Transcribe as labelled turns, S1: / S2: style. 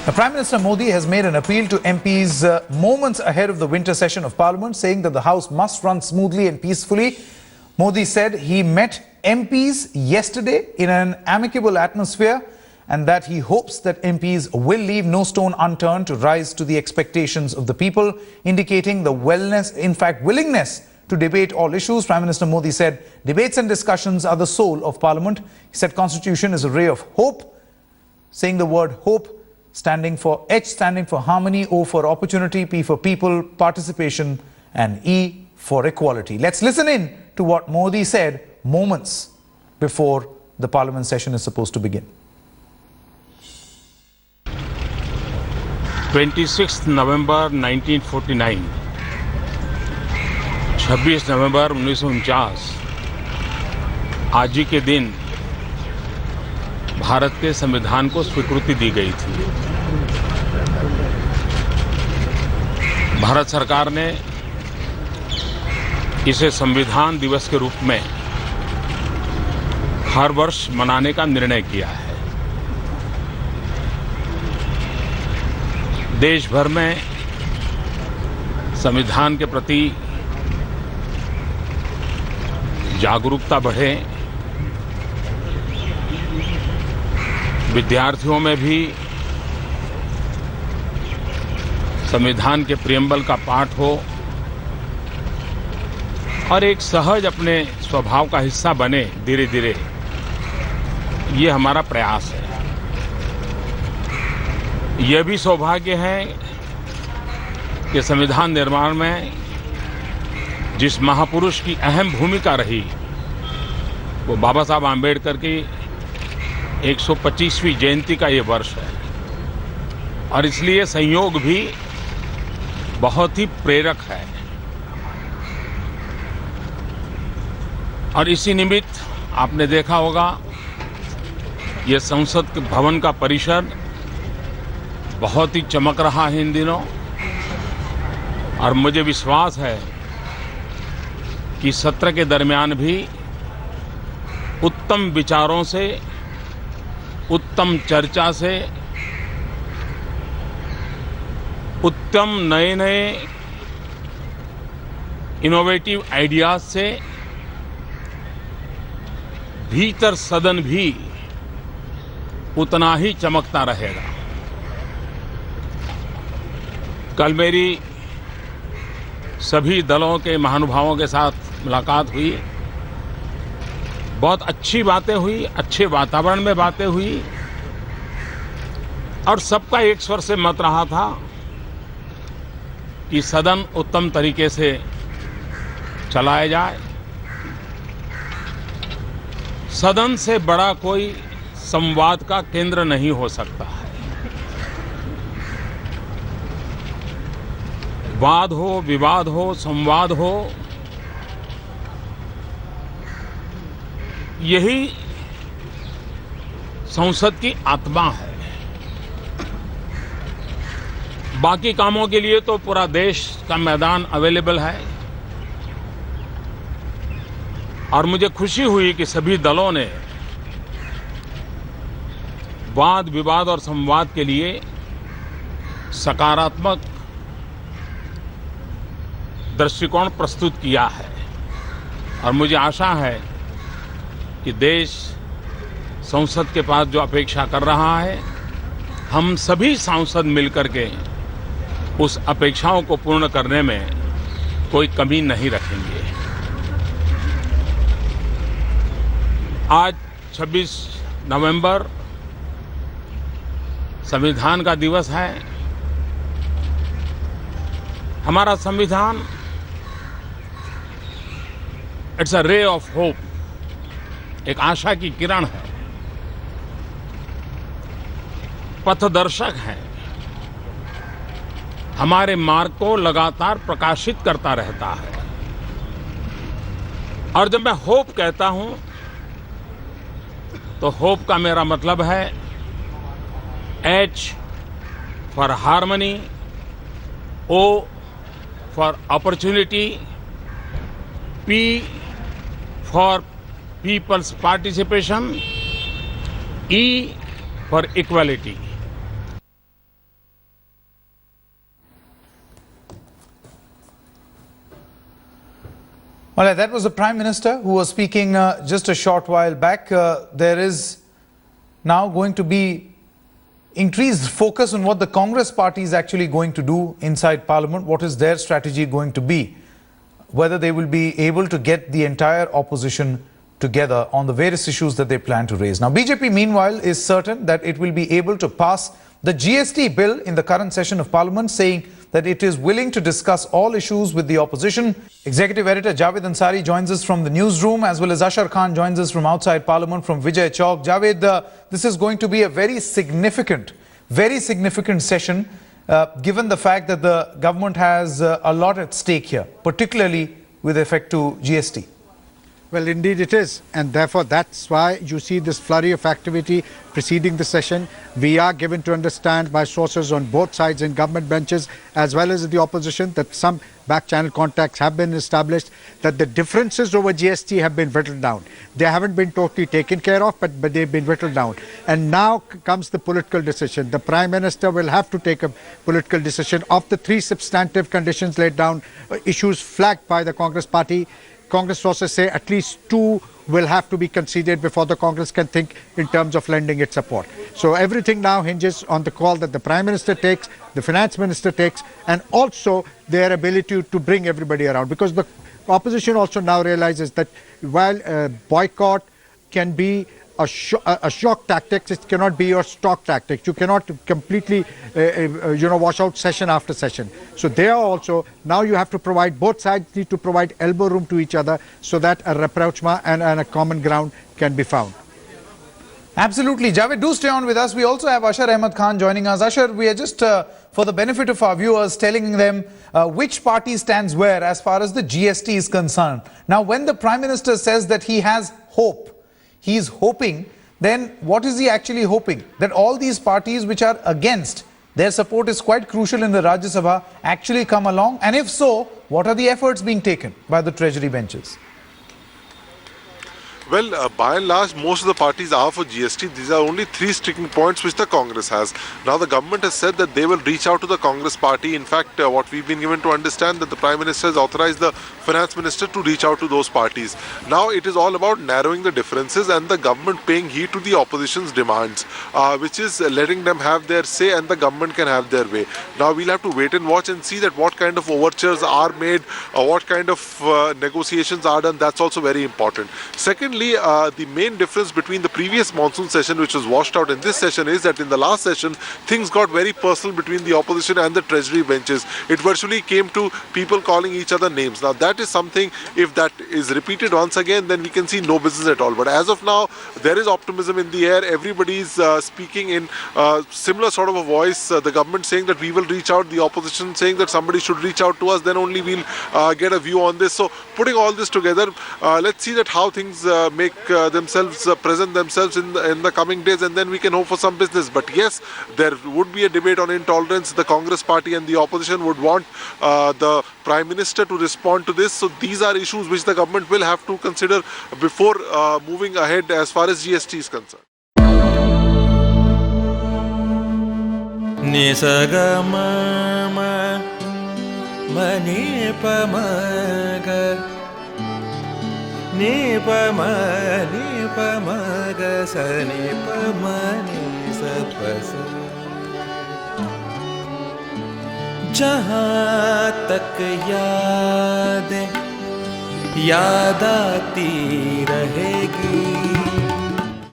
S1: Prime Minister Modi has made an appeal to MPs moments ahead of the winter session of Parliament, saying that the House must run smoothly and peacefully. Modi said he met MPs yesterday in an amicable atmosphere and that he hopes that MPs will leave no stone unturned to rise to the expectations of the people, indicating the willingness to debate all issues. Prime Minister Modi said debates and discussions are the soul of Parliament. He said Constitution is a ray of hope, saying the word hope standing for H standing for harmony, O for opportunity, P for people, participation, and E for equality. Let's listen in to what Modi said moments before the Parliament session is supposed to begin.
S2: 26 नवंबर 1949, 26 नवंबर 1949 आज ही के दिन भारत के संविधान को स्वीकृति दी गई थी। भारत सरकार ने इसे संविधान दिवस के रूप में हर वर्ष मनाने का निर्णय किया है। देश भर में संविधान के प्रति जागरूकता बढ़े, विद्यार्थियों में भी संविधान के प्रियम्बल का पाठ हो और एक सहज अपने स्वभाव का हिस्सा बने धीरे धीरे, ये हमारा प्रयास है। यह भी सौभाग्य है कि संविधान निर्माण में जिस महापुरुष की अहम भूमिका रही वो बाबा साहब आम्बेडकर की 125वीं जयंती का ये वर्ष है और इसलिए संयोग भी बहुत ही प्रेरक है। और इसी निमित्त आपने देखा होगा ये संसद के भवन का परिसर बहुत ही चमक रहा है इन दिनों और मुझे विश्वास है कि सत्र के दरमियान भी उत्तम विचारों से, उत्तम चर्चा से, उत्तम नए नए इनोवेटिव आइडियाज से भीतर सदन भी उतना ही चमकता रहेगा। कल मेरी सभी दलों के महानुभावों के साथ मुलाकात हुई, बहुत अच्छी बातें हुई, अच्छे वातावरण में बातें हुई और सबका एक स्वर से मत रहा था कि सदन उत्तम तरीके से चलाया जाए। सदन से बड़ा कोई संवाद का केंद्र नहीं हो सकता है। वाद हो, विवाद हो, संवाद हो, यही संसद की आत्मा है। बाकी कामों के लिए तो पूरा देश का मैदान अवेलेबल है और मुझे खुशी हुई कि सभी दलों ने वाद विवाद और संवाद के लिए सकारात्मक दृष्टिकोण प्रस्तुत किया है और मुझे आशा है कि देश संसद के पास जो अपेक्षा कर रहा है, हम सभी सांसद मिलकर के उस अपेक्षाओं को पूर्ण करने में कोई कमी नहीं रखेंगे। आज 26 नवंबर संविधान का दिवस है। हमारा संविधान it's a ray of hope, एक आशा की किरण है, पथदर्शक है, हमारे मार्ग को लगातार प्रकाशित करता रहता है। और जब मैं होप कहता हूं तो होप का मेरा मतलब है H for harmony, O for opportunity, P for people's participation, E for equality.
S1: All right, that was the Prime Minister who was speaking just a short while back. There is now going to be increased focus on what the Congress party is actually going to do inside Parliament. What is their strategy going to be? Whether they will be able to get the entire opposition together on the various issues that they plan to raise. Now, BJP, meanwhile, is certain that it will be able to pass the GST bill in the current session of Parliament, saying that it is willing to discuss all issues with the opposition. Executive Editor Javed Ansari joins us from the newsroom, as well as Ashar Khan joins us from outside Parliament from Vijay Chowk. Javed, this is going to be a very significant session, given the fact that the government has a lot at stake here, particularly with respect to GST.
S3: Well, indeed it is, and therefore that's why you see this flurry of activity preceding the session. We are given to understand by sources on both sides in government benches as well as the opposition that some back-channel contacts have been established, that the differences over GST have been whittled down. They haven't been totally taken care of, but they've been whittled down. And now comes the political decision. The Prime Minister will have to take a political decision of the three substantive conditions laid down, issues flagged by the Congress party. Congress sources say at least two will have to be conceded before the Congress can think in terms of lending its support. So everything now hinges on the call that the Prime Minister takes, the Finance Minister takes, and also their ability to bring everybody around. Because the opposition also now realizes that while boycott can be a shock tactic, it cannot be your stock tactic. You cannot completely, wash out session after session. So there also, now you have to provide, both sides need to provide elbow room to each other so that a rapprochement and a common ground can be found.
S1: Absolutely. Javed, do stay on with us. We also have Ashar Ahmed Khan joining us. Ashar, we are just, for the benefit of our viewers, telling them which party stands where as far as the GST is concerned. Now, when the Prime Minister says that he has hope, he is hoping, then what is he actually hoping? That all these parties which are against, their support is quite crucial in the Rajya Sabha, actually come along? And if so, what are the efforts being taken by the Treasury benches?
S4: Well, by and large, most of the parties are for GST. These are only three sticking points which the Congress has. Now, the government has said that they will reach out to the Congress party. In fact, what we've been given to understand that the Prime Minister has authorized the Finance Minister to reach out to those parties. Now, it is all about narrowing the differences and the government paying heed to the opposition's demands, which is letting them have their say and the government can have their way. Now, we'll have to wait and watch and see that what kind of overtures are made, what kind of negotiations are done. That's also very important. Secondly, the main difference between the previous monsoon session, which was washed out, in this session is that in the last session, things got very personal between the opposition and the Treasury benches. It virtually came to people calling each other names. Now, that is something, if that is repeated once again, then we can see no business at all. But as of now, there is optimism in the air. Everybody is speaking in similar sort of a voice. The government saying that we will reach out, the opposition saying that somebody should reach out to us, then only we'll get a view on this. So, putting all this together, let's see that how things make themselves present themselves in the coming days, and then we can hope for some business. But yes, there would be a debate on intolerance. The Congress party and the opposition would want the Prime Minister to respond to this. So these are issues which the government will have to consider before moving ahead as far as GST is concerned.
S5: Ni pa ma ga sa ni pa ma ni sa pa sa. जहाँ तक यादें याद आती रहेगी.